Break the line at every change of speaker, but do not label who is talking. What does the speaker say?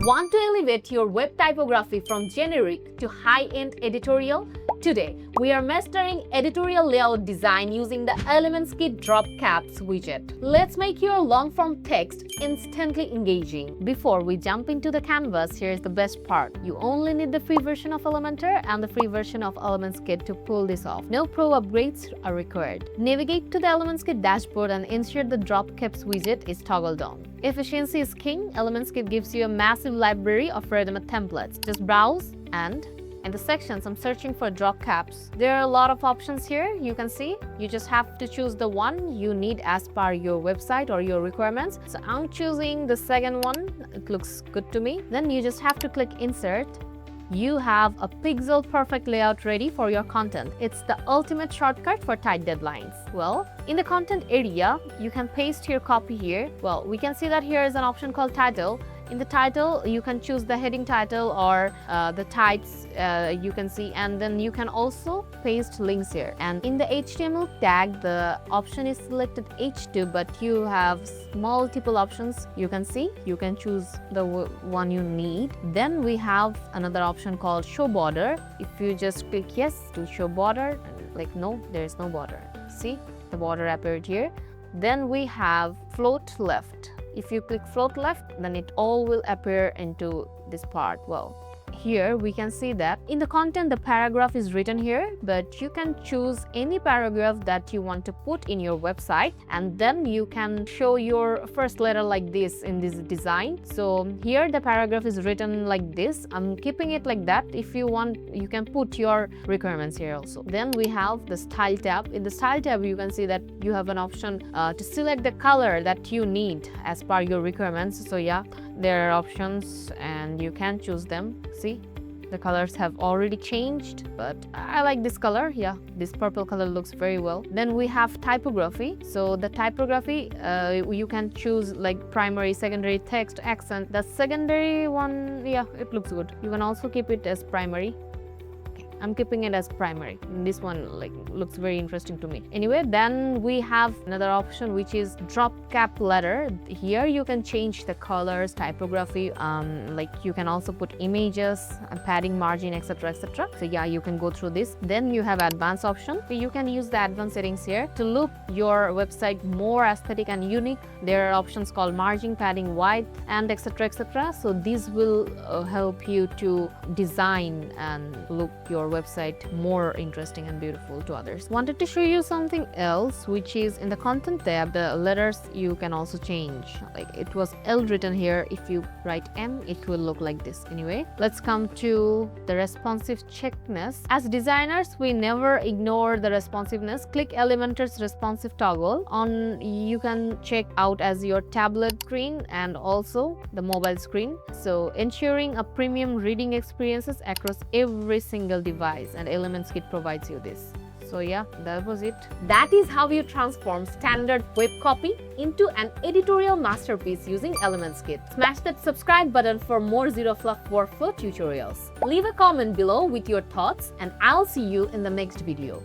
Want to elevate your web typography from generic to high-end editorial? Today, we are mastering editorial layout design using the ElementsKit Drop Caps widget. Let's make your long-form text instantly engaging. Before we jump into the canvas, here's the best part. You only need the free version of Elementor and the free version of ElementsKit to pull this off. No pro upgrades are required. Navigate to the ElementsKit dashboard and ensure the Drop Caps widget is toggled on. Efficiency is king. ElementsKit gives you a massive library of ready-made templates. Just browse and in the sections, I'm searching for drop caps. There are a lot of options here. You can see you just have to choose the one you need as per your website or your requirements. So I'm choosing the second one. It looks good to me. Then you just have to click insert. You have a pixel perfect layout ready for your content. It's the ultimate shortcut for tight deadlines. Well, in the content area, you can paste your copy here. Well, we can see that here is an option called title. In the title, you can choose the heading title or the types you can see, and then you can also paste links here. And in the HTML tag, the option is selected H2, but you have multiple options. You can see, you can choose the one you need. Then we have another option called show border. If you just click yes to show border, like no, there is no border. See, the border appeared here. Then we have float left. If you click float left, then it all will appear into this part. Well, here we can see that in the content the paragraph is written here, but you can choose any paragraph that you want to put in your website, and then you can show your first letter like this in this design. So here the paragraph is written like this. I'm keeping it like that. If you want, you can put your requirements here also. Then we have the style tab. In the style tab, you can see that you have an option to select the color that you need as per your requirements. So yeah, there are options and you can choose them. See, the colors have already changed, but I like this color. Yeah, this purple color looks very well. Then we have typography. So the typography, you can choose like primary, secondary, text, accent. The secondary one, yeah, it looks good. You can also keep it as primary. I'm keeping it as primary. This one like looks very interesting to me. Anyway, then we have another option which is drop cap letter. Here you can change the colors, typography, like you can also put images, padding, margin, etc, etc. So yeah, you can go through this. Then you have advanced option. So you can use the advanced settings here to look your website more aesthetic and unique. There are options called margin, padding, width, and etc, etc. So these will help you to design and look your website more interesting and beautiful to others. Wanted to show you something else, which is in the content tab, the letters you can also change. Like it was L written here. If you write M, it will look like this. Anyway, let's come to the responsive checkness. As designers, we never ignore the responsiveness. Click Elementor's responsive toggle on. You can check out as your tablet screen and also the mobile screen. So ensuring a premium reading experiences across every single device, and ElementsKit provides you this. So yeah, that was it. That is how you transform standard web copy into an editorial masterpiece using ElementsKit. Smash that subscribe button for more zero fluff workflow tutorials. Leave a comment below with your thoughts, and I'll see you in the next video.